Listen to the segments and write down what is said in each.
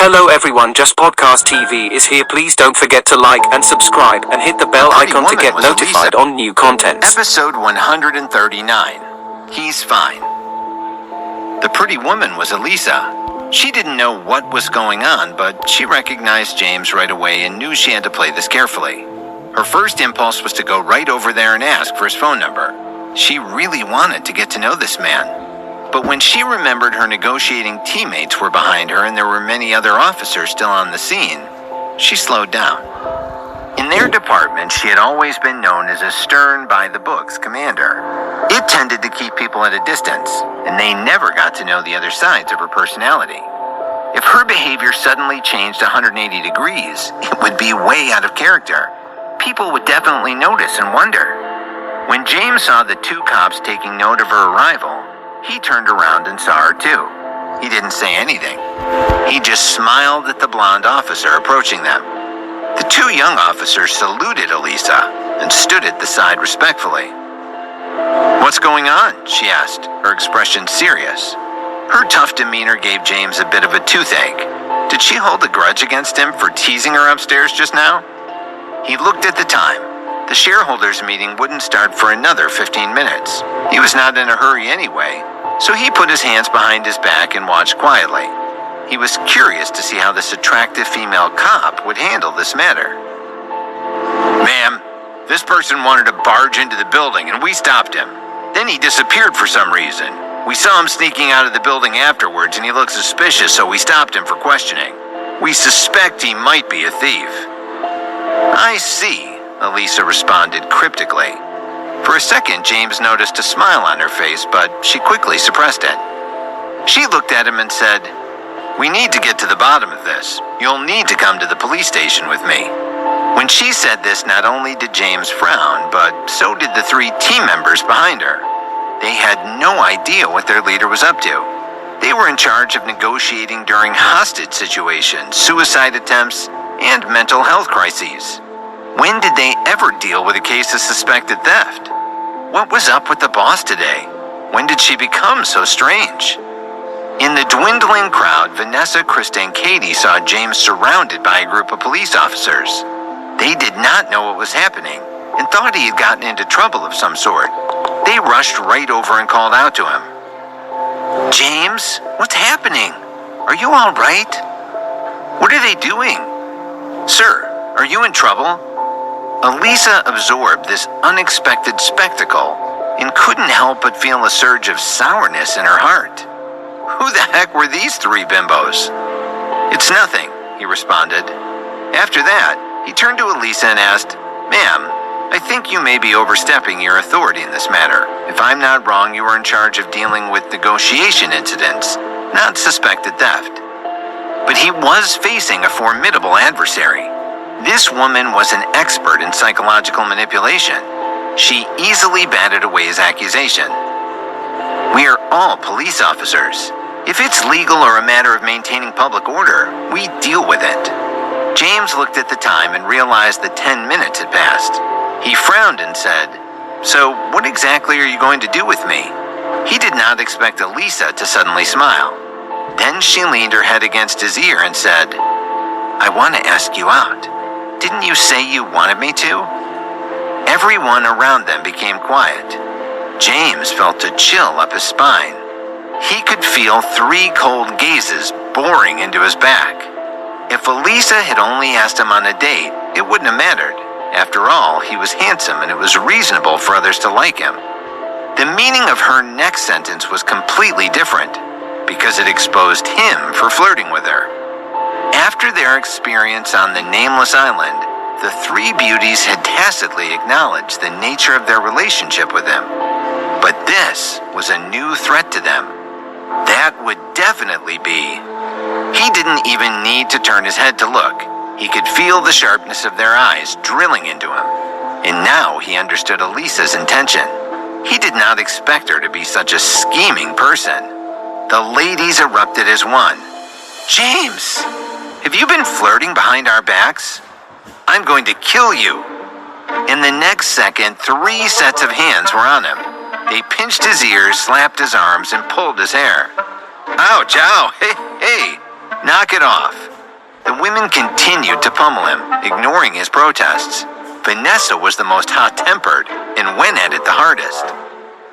Hello everyone, Just Podcast TV is here. Please don't forget to like and subscribe and hit the bell icon to get notified on new content. Episode 139. He's fine. The pretty woman was Elisa. She didn't know what was going on, but she recognized James right away and knew she had to play this carefully. Her first impulse was to go right over there and ask for his phone number. She really wanted to get to know this man. But when she remembered her negotiating teammates were behind her and there were many other officers still on the scene, she slowed down. In their department, she had always been known as a stern, by-the-books commander. It tended to keep people at a distance, and they never got to know the other sides of her personality. If her behavior suddenly changed 180 degrees, it would be way out of character. People would definitely notice and wonder. When James saw the two cops taking note of her arrival, he turned around and saw her too. He didn't say anything. He just smiled at the blonde officer approaching them. The two young officers saluted Elisa and stood at the side respectfully. "What's going on?" she asked, her expression serious. Her tough demeanor gave James a bit of a toothache. Did she hold a grudge against him for teasing her upstairs just now? He looked at the time. The shareholders' meeting wouldn't start for another 15 minutes. He was not in a hurry anyway, so he put his hands behind his back and watched quietly. He was curious to see how this attractive female cop would handle this matter. "Ma'am, this person wanted to barge into the building and we stopped him. Then he disappeared for some reason. We saw him sneaking out of the building afterwards and he looked suspicious, so we stopped him for questioning. We suspect he might be a thief." "I see," Elisa responded cryptically. For a second, James noticed a smile on her face, but she quickly suppressed it. She looked at him and said, "We need to get to the bottom of this. You'll need to come to the police station with me." When she said this, not only did James frown, but so did the three team members behind her. They had no idea what their leader was up to. They were in charge of negotiating during hostage situations, suicide attempts, and mental health crises. When did they ever deal with a case of suspected theft? What was up with the boss today? When did she become so strange? In the dwindling crowd, Vanessa, Krista, and Katie saw James surrounded by a group of police officers. They did not know what was happening and thought he had gotten into trouble of some sort. They rushed right over and called out to him. "James, what's happening? Are you all right? What are they doing? Sir, are you in trouble?" Elisa absorbed this unexpected spectacle and couldn't help but feel a surge of sourness in her heart. Who the heck were these three bimbos? "It's nothing," he responded. After that, he turned to Elisa and asked, "Ma'am, I think you may be overstepping your authority in this matter. If I'm not wrong, you are in charge of dealing with negotiation incidents, not suspected theft." But he was facing a formidable adversary. This woman was an expert in psychological manipulation. She easily batted away his accusation. "We are all police officers. If it's legal or a matter of maintaining public order, we deal with it." James looked at the time and realized that 10 minutes had passed. He frowned and said, "So what exactly are you going to do with me?" He did not expect Elisa to suddenly smile. Then she leaned her head against his ear and said, "I want to ask you out. Didn't you say you wanted me to?" Everyone around them became quiet. James felt a chill up his spine. He could feel three cold gazes boring into his back. If Elisa had only asked him on a date, it wouldn't have mattered. After all, he was handsome and it was reasonable for others to like him. The meaning of her next sentence was completely different, because it exposed him for flirting with her. After their experience on the nameless island, the three beauties had tacitly acknowledged the nature of their relationship with him. But this was a new threat to them. That would definitely be. He didn't even need to turn his head to look. He could feel the sharpness of their eyes drilling into him. And now he understood Elisa's intention. He did not expect her to be such a scheming person. The ladies erupted as one. "James! Have you been flirting behind our backs? I'm going to kill you." In the next second, 3 sets of hands were on him. They pinched his ears, slapped his arms, and pulled his hair. "Ouch, ow, hey, knock it off." The women continued to pummel him, ignoring his protests. Vanessa was the most hot-tempered and went at it the hardest.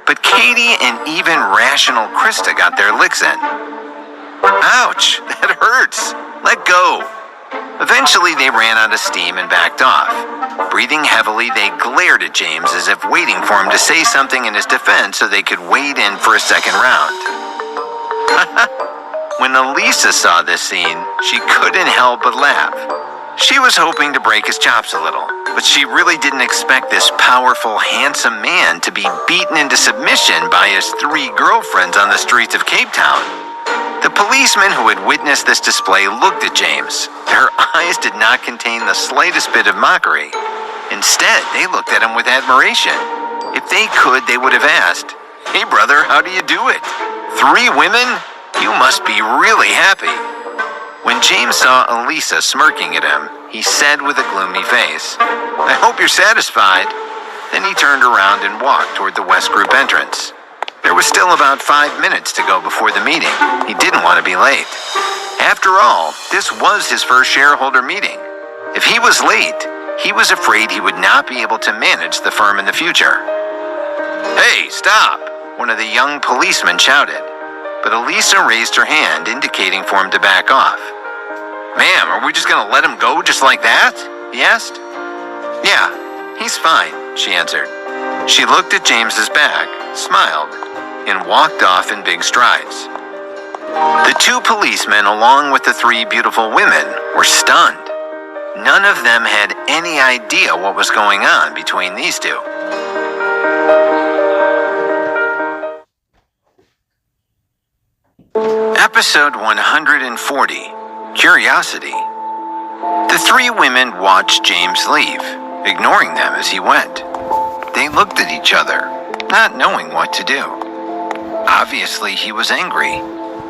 But Katie and even rational Krista got their licks in. Ouch, that hurts. Let go. Eventually, they ran out of steam and backed off. Breathing heavily, they glared at James as if waiting for him to say something in his defense so they could wade in for a second round. When Elisa saw this scene, she couldn't help but laugh. She was hoping to break his chops a little, but she really didn't expect this powerful, handsome man to be beaten into submission by his 3 girlfriends on the streets of Cape Town. The policemen who had witnessed this display looked at James. Their eyes did not contain the slightest bit of mockery. Instead, they looked at him with admiration. If they could, they would have asked, "Hey brother, how do you do it? 3 women? You must be really happy." When James saw Elisa smirking at him, he said with a gloomy face, "I hope you're satisfied." Then he turned around and walked toward the Westgroup entrance. There was still about 5 minutes to go before the meeting. He didn't want to be late. After all, this was his first shareholder meeting. If he was late, he was afraid he would not be able to manage the firm in the future. "Hey, stop!" one of the young policemen shouted. But Elisa raised her hand, indicating for him to back off. "Ma'am, are we just going to let him go just like that?" he asked. "Yeah, he's fine," she answered. She looked at James's back, smiled, and walked off in big strides. The 2 policemen, along with the 3 beautiful women, were stunned. None of them had any idea what was going on between these 2. Episode 140, Curiosity. The 3 women watched James leave, ignoring them as he went. They looked at each other, not knowing what to do. Obviously, he was angry.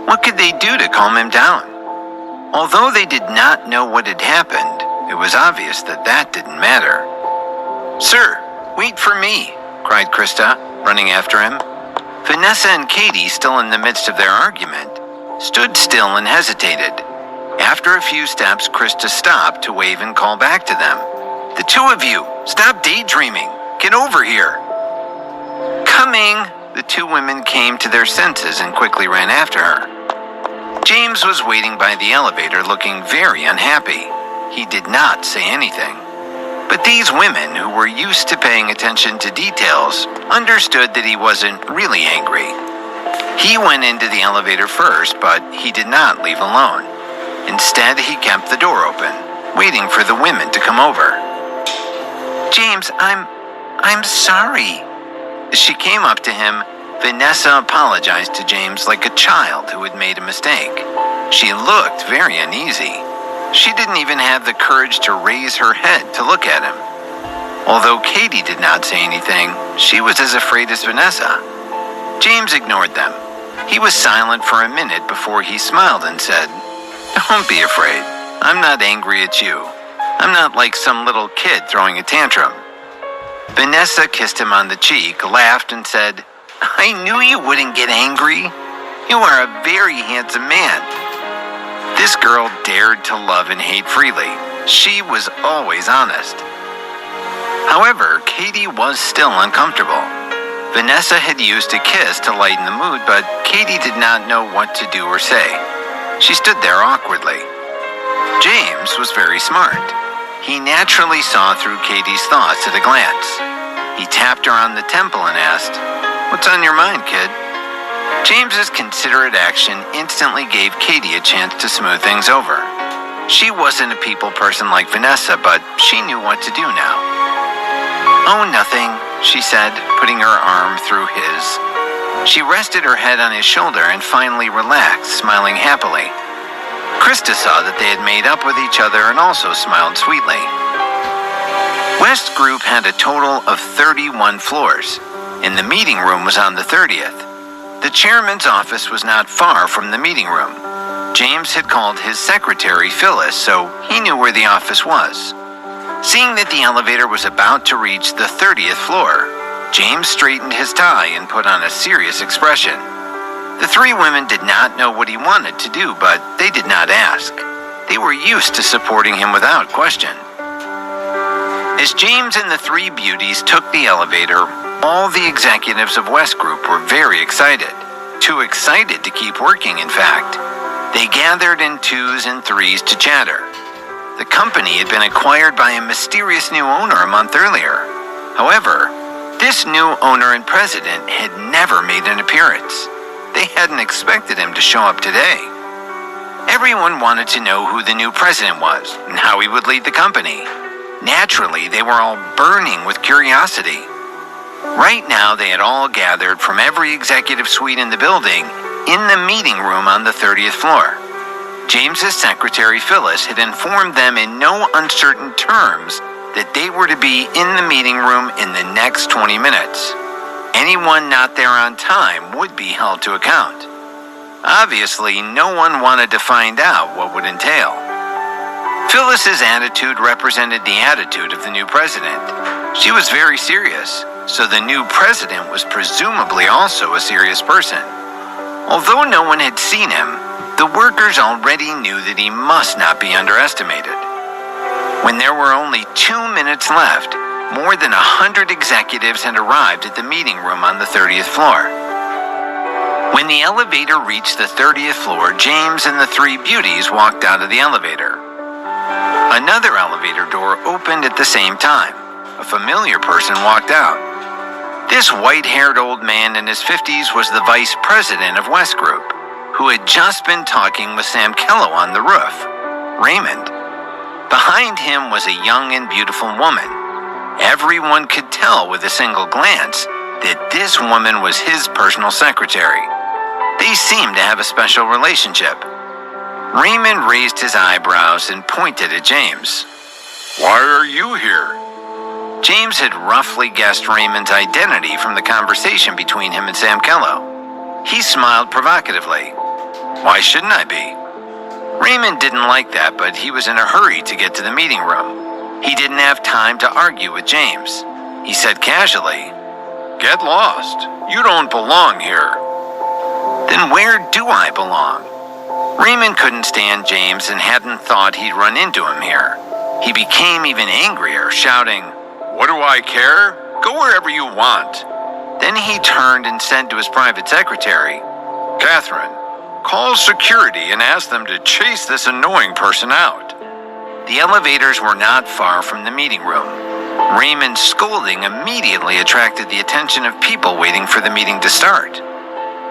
What could they do to calm him down? Although they did not know what had happened, it was obvious that that didn't matter. "Sir, wait for me," cried Krista, running after him. Vanessa and Katie, still in the midst of their argument, stood still and hesitated. After a few steps, Krista stopped to wave and call back to them. "The 2 of you, stop daydreaming. Get over here." "Coming!" The 2 women came to their senses and quickly ran after her. James was waiting by the elevator looking very unhappy. He did not say anything. But these women, who were used to paying attention to details, understood that he wasn't really angry. He went into the elevator first, but he did not leave alone. Instead, he kept the door open, waiting for the women to come over. "James, I'm sorry." As she came up to him, Vanessa apologized to James like a child who had made a mistake. She looked very uneasy. She didn't even have the courage to raise her head to look at him. Although Katie did not say anything, she was as afraid as Vanessa. James ignored them. He was silent for a minute before he smiled and said, "Don't be afraid. I'm not angry at you. I'm not like some little kid throwing a tantrum." Vanessa kissed him on the cheek, laughed, and said, "I knew you wouldn't get angry. You are a very handsome man." This girl dared to love and hate freely. She was always honest. However, Katie was still uncomfortable. Vanessa had used a kiss to lighten the mood, but Katie did not know what to do or say. She stood there awkwardly. James was very smart. He naturally saw through Katie's thoughts at a glance. He tapped her on the temple and asked, "What's on your mind, kid?" James's considerate action instantly gave Katie a chance to smooth things over. She wasn't a people person like Vanessa, but she knew what to do now. "Oh, nothing," she said, putting her arm through his. She rested her head on his shoulder and finally relaxed, smiling happily. Krista saw that they had made up with each other and also smiled sweetly. Westgroup had a total of 31 floors, and the meeting room was on the 30th. The chairman's office was not far from the meeting room. James had called his secretary Phyllis, so he knew where the office was. Seeing that the elevator was about to reach the 30th floor, James straightened his tie and put on a serious expression. The 3 women did not know what he wanted to do, but they did not ask. They They were used to supporting him without question. As James and the three beauties took the elevator, all the executives of Westgroup were very excited. Too excited to keep working, in fact. They gathered in twos and threes to chatter. The company had been acquired by a mysterious new owner a month earlier. However, this new owner and president had never made an appearance. They hadn't expected him to show up today. Everyone wanted to know who the new president was and how he would lead the company. Naturally, they were all burning with curiosity. Right now, they had all gathered from every executive suite in the building in the meeting room on the 30th floor. James's secretary Phyllis had informed them in no uncertain terms that they were to be in the meeting room in the next 20 minutes. Anyone not there on time would be held to account. Obviously, no one wanted to find out what would entail. Phyllis's attitude represented the attitude of the new president. She was very serious, so the new president was presumably also a serious person. Although no one had seen him, the workers already knew that he must not be underestimated. When there were only 2 minutes left, more than 100 executives had arrived at the meeting room on the 30th floor. When the elevator reached the 30th floor, James and the three beauties walked out of the elevator. Another elevator door opened at the same time. A familiar person walked out. This white-haired old man in his 50s was the vice president of Westgroup, who had just been talking with Sam Kello on the roof, Raymond. Behind him was a young and beautiful woman. Everyone could tell with a single glance that this woman was his personal secretary. They seemed to have a special relationship. Raymond raised his eyebrows and pointed at James. "Why are you here?" James had roughly guessed Raymond's identity from the conversation between him and Sam Kello. He smiled provocatively. "Why shouldn't I be?" Raymond didn't like that, but he was in a hurry to get to the meeting room. He didn't have time to argue with James. He said casually, "Get lost. You don't belong here." "Then where do I belong?" Raymond couldn't stand James and hadn't thought he'd run into him here. He became even angrier, shouting, "What do I care? Go wherever you want." Then he turned and said to his private secretary, "Catherine, call security and ask them to chase this annoying person out." The elevators were not far from the meeting room. Raymond's scolding immediately attracted the attention of people waiting for the meeting to start.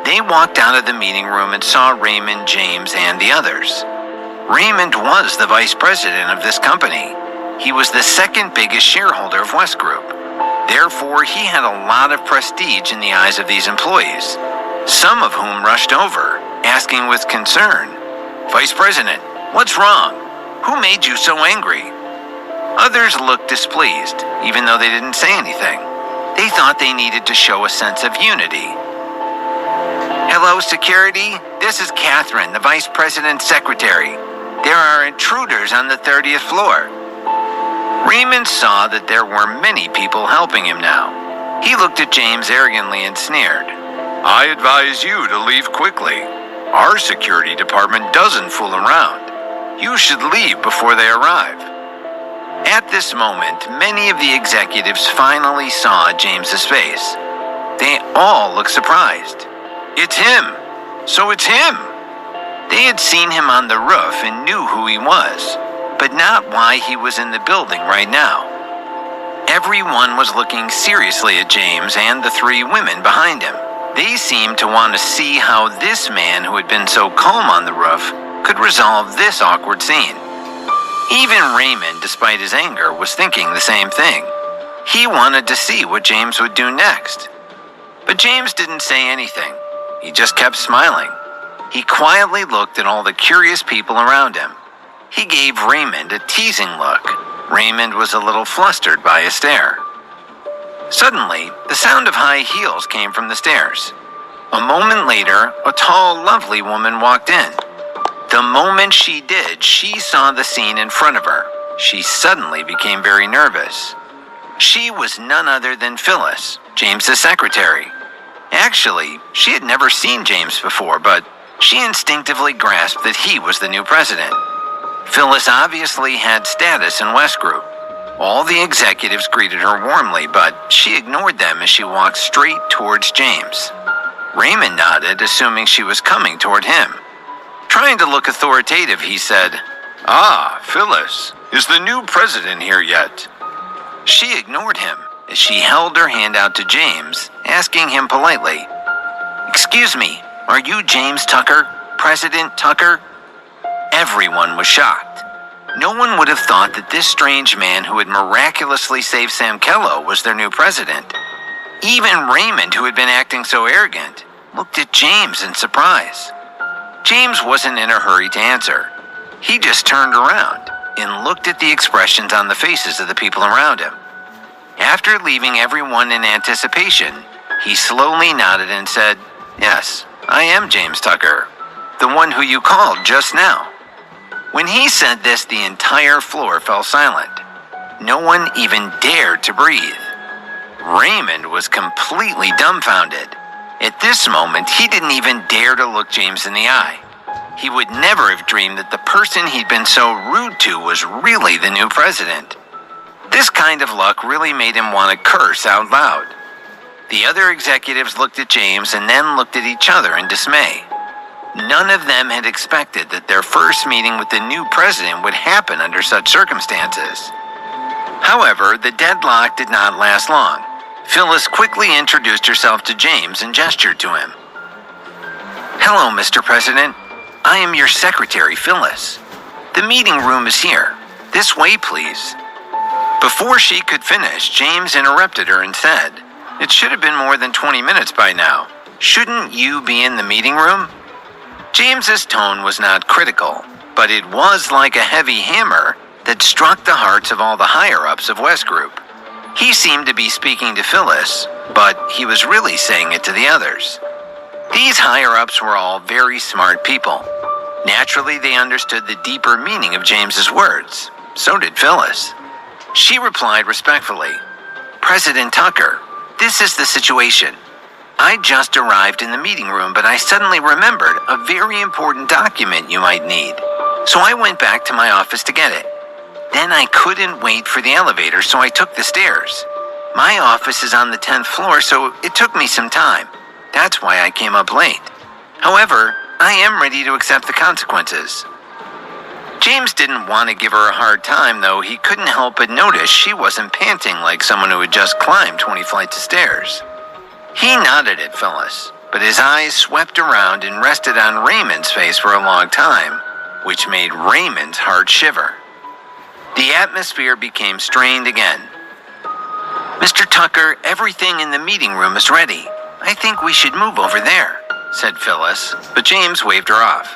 They walked out of the meeting room and saw Raymond, James, and the others. Raymond was the vice president of this company. He was the second biggest shareholder of Westgroup. Therefore, he had a lot of prestige in the eyes of these employees, some of whom rushed over, asking with concern, "Vice President, what's wrong? Who made you so angry?" Others looked displeased, even though they didn't say anything. They thought they needed to show a sense of unity. "Hello, security. This is Catherine, the vice president's secretary. There are intruders on the 30th floor." Raymond saw that there were many people helping him now. He looked at James arrogantly and sneered. "I advise you to leave quickly. Our security department doesn't fool around. You should leave before they arrive." At this moment, many of the executives finally saw James's face. They all looked surprised. "It's him! So it's him!" They had seen him on the roof and knew who he was, but not why he was in the building right now. Everyone was looking seriously at James and the three women behind him. They seemed to want to see how this man who had been so calm on the roof could resolve this awkward scene. Even Raymond, despite his anger, was thinking the same thing. He wanted to see what James would do next. But James didn't say anything. He just kept smiling. He quietly looked at all the curious people around him. He gave Raymond a teasing look. Raymond was a little flustered by his stare. Suddenly, the sound of high heels came from the stairs. A moment later, a tall, lovely woman walked in. The moment she did, she saw the scene in front of her. She suddenly became very nervous. She was none other than Phyllis, James's secretary. Actually, she had never seen James before, but she instinctively grasped that he was the new president. Phyllis obviously had status in Westgroup. All the executives greeted her warmly, but she ignored them as she walked straight towards James. Raymond nodded, assuming she was coming toward him. Trying to look authoritative, he said, "Ah, Phyllis, is the new president here yet?" She ignored him as she held her hand out to James, asking him politely, "Excuse me, are you James Tucker, President Tucker?" Everyone was shocked. No one would have thought that this strange man who had miraculously saved Sam Kello was their new president. Even Raymond, who had been acting so arrogant, looked at James in surprise. James wasn't in a hurry to answer. He just turned around and looked at the expressions on the faces of the people around him. After leaving everyone in anticipation, he slowly nodded and said, "Yes, I am James Tucker, the one who you called just now." When he said this, the entire floor fell silent. No one even dared to breathe. Raymond was completely dumbfounded. At this moment, he didn't even dare to look James in the eye. He would never have dreamed that the person he'd been so rude to was really the new president. This kind of luck really made him want to curse out loud. The other executives looked at James and then looked at each other in dismay. None of them had expected that their first meeting with the new president would happen under such circumstances. However, the deadlock did not last long. Phyllis quickly introduced herself to James and gestured to him. "Hello, Mr. President. I am your secretary, Phyllis. The meeting room is here. This way, please." Before she could finish, James interrupted her and said, "It should have been more than 20 minutes by now. Shouldn't you be in the meeting room?" James's tone was not critical, but it was like a heavy hammer that struck the hearts of all the higher-ups of Westgroup. He seemed to be speaking to Phyllis, but he was really saying it to the others. These higher-ups were all very smart people. Naturally, they understood the deeper meaning of James's words. So did Phyllis. She replied respectfully, "President Tucker, this is the situation. I just arrived in the meeting room, but I suddenly remembered a very important document you might need. So I went back to my office to get it. Then I couldn't wait for the elevator, so I took the stairs. My office is on the 10th floor, so it took me some time. That's why I came up late. However, I am ready to accept the consequences." James didn't want to give her a hard time, though he couldn't help but notice she wasn't panting like someone who had just climbed 20 flights of stairs. He nodded at Phyllis, but his eyes swept around and rested on Raymond's face for a long time, which made Raymond's heart shiver. The atmosphere became strained again. "Mr. Tucker, everything in the meeting room is ready. I think we should move over there," said Phyllis, but James waved her off.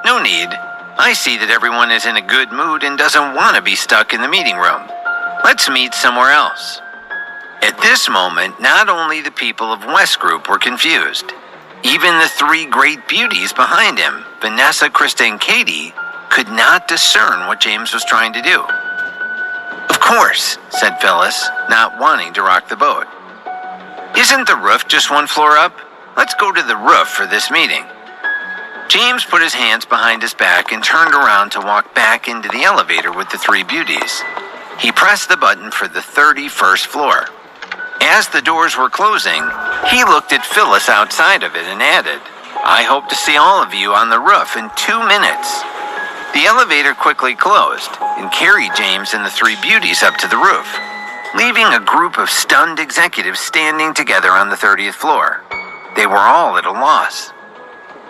"No need. I see that everyone is in a good mood and doesn't want to be stuck in the meeting room. Let's meet somewhere else." At this moment, not only the people of Westgroup were confused. Even the three great beauties behind him, Vanessa, Krista, and Katie, could not discern what James was trying to do. "Of course," said Phyllis, not wanting to rock the boat. "Isn't the roof just one floor up? Let's go to the roof for this meeting." James put his hands behind his back and turned around to walk back into the elevator with the three beauties. He pressed the button for the 31st floor. As the doors were closing, he looked at Phyllis outside of it and added, "I hope to see all of you on the roof in 2 minutes." The elevator quickly closed and carried James and the three beauties up to the roof, leaving a group of stunned executives standing together on the 30th floor. They were all at a loss.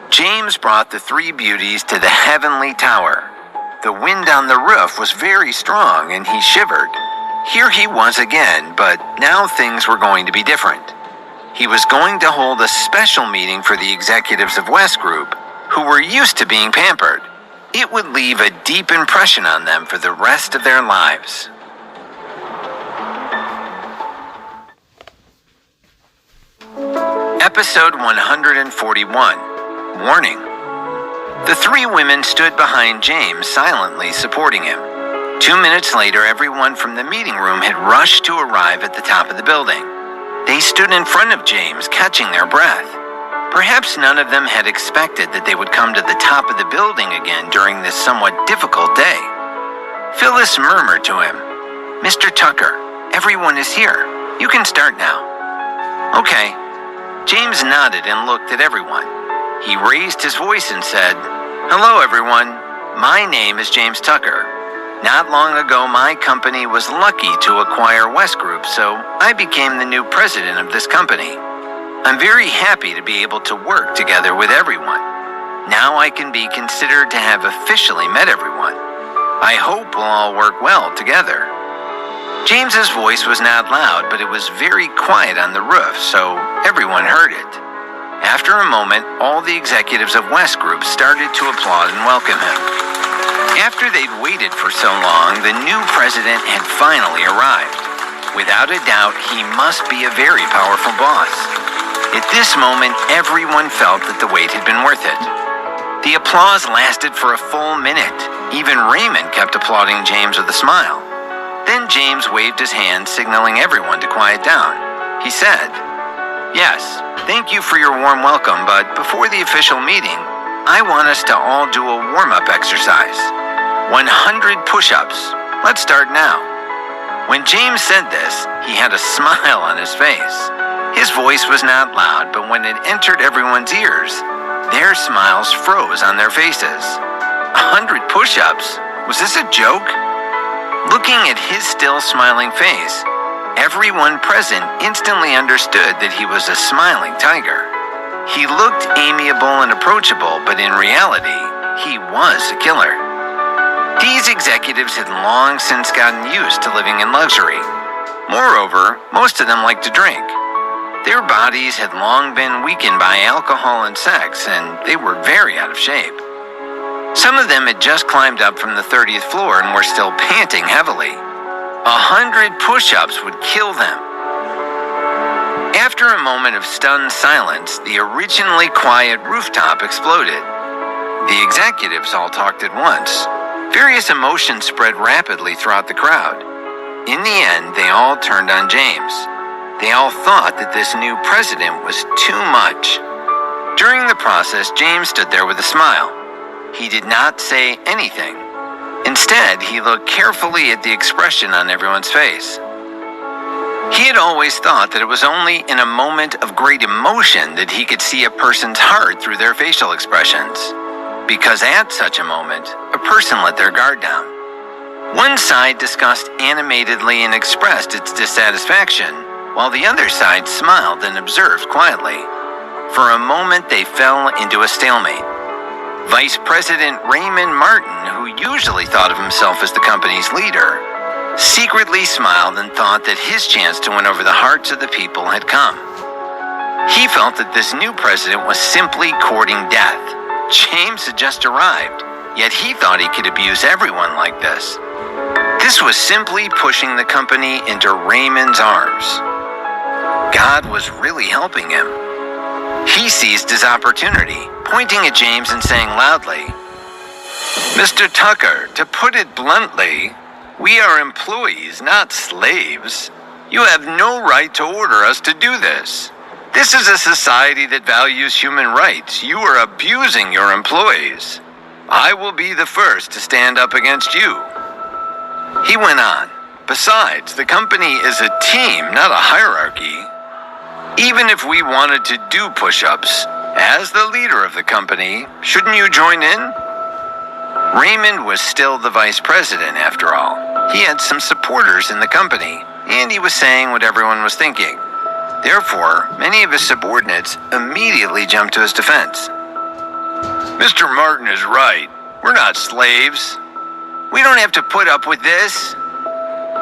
James brought the three beauties to the heavenly tower. The wind on the roof was very strong and he shivered. Here he was again, but now things were going to be different. He was going to hold a special meeting for the executives of Westgroup, who were used to being pampered. It would leave a deep impression on them for the rest of their lives. Episode 141. Warning. The three women stood behind James, silently supporting him. 2 minutes later, everyone from the meeting room had rushed to arrive at the top of the building. They stood in front of James, catching their breath. Perhaps none of them had expected that they would come to the top of the building again during this somewhat difficult day. Phyllis murmured to him, "Mr. Tucker, everyone is here. You can start now." "Okay." James nodded and looked at everyone. He raised his voice and said, "Hello, everyone. My name is James Tucker. Not long ago, my company was lucky to acquire Westgroup, so I became the new president of this company. I'm very happy to be able to work together with everyone. Now I can be considered to have officially met everyone. I hope we'll all work well together." James's voice was not loud, but it was very quiet on the roof, so everyone heard it. After a moment, all the executives of Westgroup started to applaud and welcome him. After they'd waited for so long, the new president had finally arrived. Without a doubt, he must be a very powerful boss. At this moment, everyone felt that the wait had been worth it. The applause lasted for a full minute. Even Raymond kept applauding James with a smile. Then James waved his hand, signaling everyone to quiet down. He said, "Yes, thank you for your warm welcome, but before the official meeting, I want us to all do a warm-up exercise. 100 push-ups. Let's start now." When James said this, he had a smile on his face. His voice was not loud, but when it entered everyone's ears, their smiles froze on their faces. 100 push-ups? Was this a joke? Looking at his still smiling face, everyone present instantly understood that he was a smiling tiger. He looked amiable and approachable, but in reality, he was a killer. These executives had long since gotten used to living in luxury. Moreover, most of them liked to drink. Their bodies had long been weakened by alcohol and sex, and they were very out of shape. Some of them had just climbed up from the 30th floor and were still panting heavily. 100 push-ups would kill them. After a moment of stunned silence, the originally quiet rooftop exploded. The executives all talked at once. Various emotions spread rapidly throughout the crowd. In the end, they all turned on James. They all thought that this new president was too much. During the process, James stood there with a smile. He did not say anything. Instead, he looked carefully at the expression on everyone's face. He had always thought that it was only in a moment of great emotion that he could see a person's heart through their facial expressions. Because at such a moment, a person let their guard down. One side discussed animatedly and expressed its dissatisfaction, while the other side smiled and observed quietly. For a moment, they fell into a stalemate. Vice President Raymond Martin, who usually thought of himself as the company's leader, secretly smiled and thought that his chance to win over the hearts of the people had come. He felt that this new president was simply courting death. James had just arrived, yet he thought he could abuse everyone like this. This was simply pushing the company into Raymond's arms. God was really helping him. He seized his opportunity, pointing at James and saying loudly, "Mr. Tucker, to put it bluntly, we are employees, not slaves. You have no right to order us to do this. This is a society that values human rights. You are abusing your employees. I will be the first to stand up against you." He went on, "Besides, the company is a team, not a hierarchy. Even if we wanted to do push-ups, as the leader of the company, shouldn't you join in?" Raymond was still the vice president, after all. He had some supporters in the company, and he was saying what everyone was thinking. Therefore, many of his subordinates immediately jumped to his defense. "Mr. Martin is right. We're not slaves. We don't have to put up with this."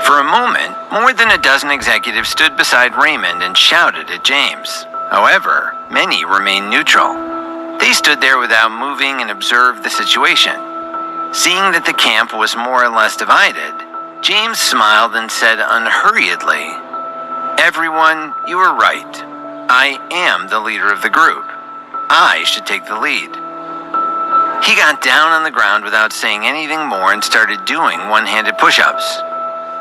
For a moment, more than a dozen executives stood beside Raymond and shouted at James. However, many remained neutral. They stood there without moving and observed the situation. Seeing that the camp was more or less divided, James smiled and said unhurriedly, "Everyone, you are right. I am the leader of the group. I should take the lead." He got down on the ground without saying anything more and started doing one-handed push-ups.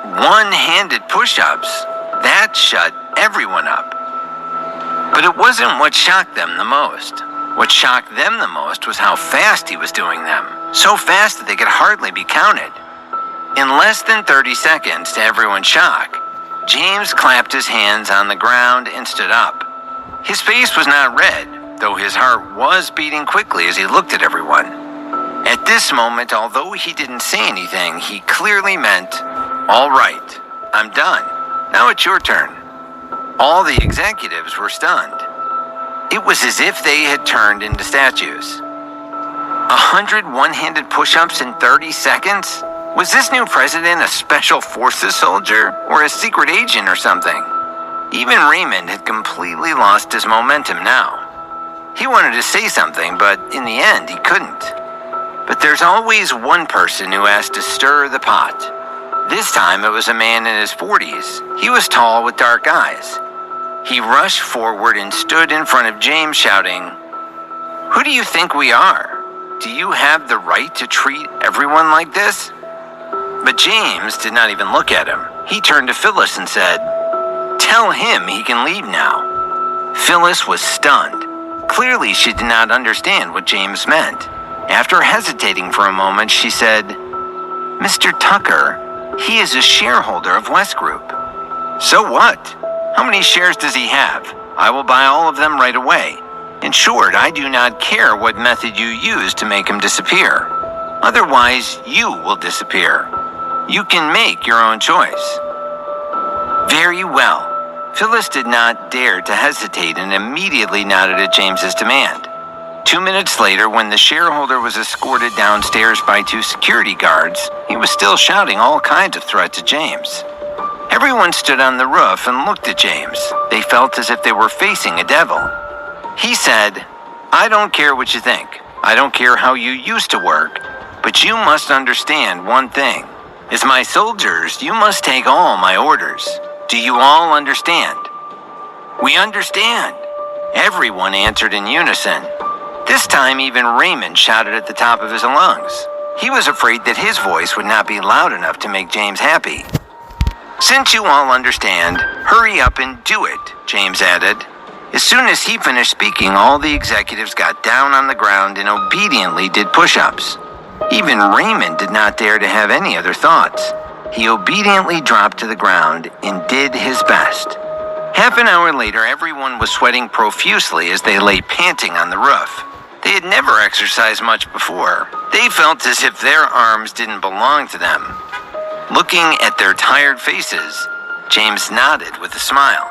One-handed push-ups? That shut everyone up. But it wasn't what shocked them the most. What shocked them the most was how fast he was doing them. So fast that they could hardly be counted. In less than 30 seconds, to everyone's shock, James clapped his hands on the ground and stood up. His face was not red, though his heart was beating quickly as he looked at everyone. At this moment, although he didn't say anything, he clearly meant, "All right, I'm done. Now it's your turn." All the executives were stunned. It was as if they had turned into statues. 100 one-handed push-ups in 30 seconds? Was this new president a special forces soldier or a secret agent or something? Even Raymond had completely lost his momentum now. He wanted to say something, but in the end he couldn't. But there's always one person who has to stir the pot. This time it was a man in his 40s. He was tall with dark eyes. He rushed forward and stood in front of James shouting, "Who do you think we are? Do you have the right to treat everyone like this?" But James did not even look at him. He turned to Phyllis and said, "Tell him he can leave now." Phyllis was stunned. Clearly she did not understand what James meant. After hesitating for a moment, she said, "Mr. Tucker, he is a shareholder of Westgroup." "So what? How many shares does he have? I will buy all of them right away. In short, I do not care what method you use to make him disappear. Otherwise, you will disappear. You can make your own choice." "Very well." Phyllis did not dare to hesitate and immediately nodded at James's demand. 2 minutes later, when the shareholder was escorted downstairs by 2 security guards, he was still shouting all kinds of threats at James. Everyone stood on the roof and looked at James. They felt as if they were facing a devil. He said, "I don't care what you think. I don't care how you used to work. But you must understand one thing. As my soldiers, you must take all my orders. Do you all understand?" "We understand," everyone answered in unison. This time even Raymond shouted at the top of his lungs. He was afraid that his voice would not be loud enough to make James happy. "Since you all understand, hurry up and do it," James added. As soon as he finished speaking, all the executives got down on the ground and obediently did push-ups. Even Raymond did not dare to have any other thoughts. He obediently dropped to the ground and did his best. Half an hour later, everyone was sweating profusely as they lay panting on the roof. They had never exercised much before. They felt as if their arms didn't belong to them. Looking at their tired faces, James nodded with a smile.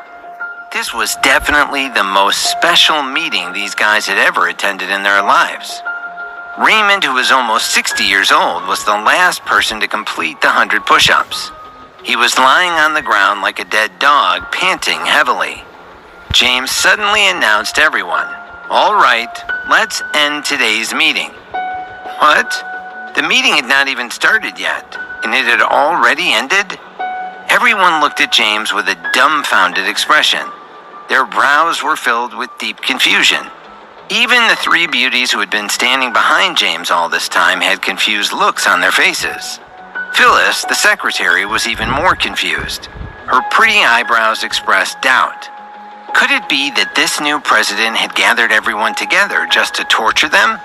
This was definitely the most special meeting these guys had ever attended in their lives. Raymond, who was almost 60 years old, was the last person to complete the 100 push-ups. He was lying on the ground like a dead dog, panting heavily. James suddenly announced to everyone, "All right, let's end today's meeting." What? The meeting had not even started yet, and it had already ended? Everyone looked at James with a dumbfounded expression. Their brows were filled with deep confusion. Even the 3 beauties who had been standing behind James all this time had confused looks on their faces. Phyllis, the secretary, was even more confused. Her pretty eyebrows expressed doubt. Could it be that this new president had gathered everyone together just to torture them?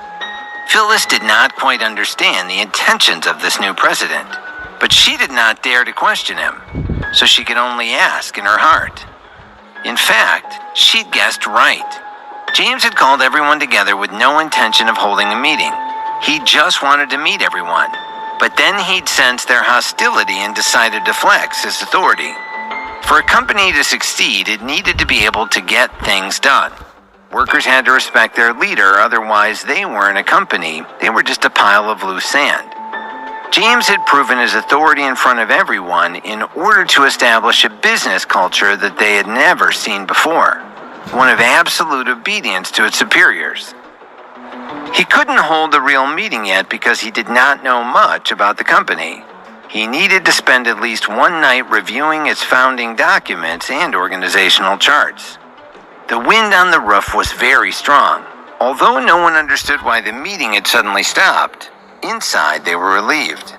Phyllis did not quite understand the intentions of this new president, but she did not dare to question him, so she could only ask in her heart. In fact, she'd guessed right. James had called everyone together with no intention of holding a meeting. He just wanted to meet everyone, but then he'd sensed their hostility and decided to flex his authority. For a company to succeed, it needed to be able to get things done. Workers had to respect their leader, otherwise they weren't a company, they were just a pile of loose sand. James had proven his authority in front of everyone in order to establish a business culture that they had never seen before, one of absolute obedience to its superiors. He couldn't hold the real meeting yet because he did not know much about the company. He needed to spend at least one night reviewing its founding documents and organizational charts. The wind on the roof was very strong. Although no one understood why the meeting had suddenly stopped, inside they were relieved.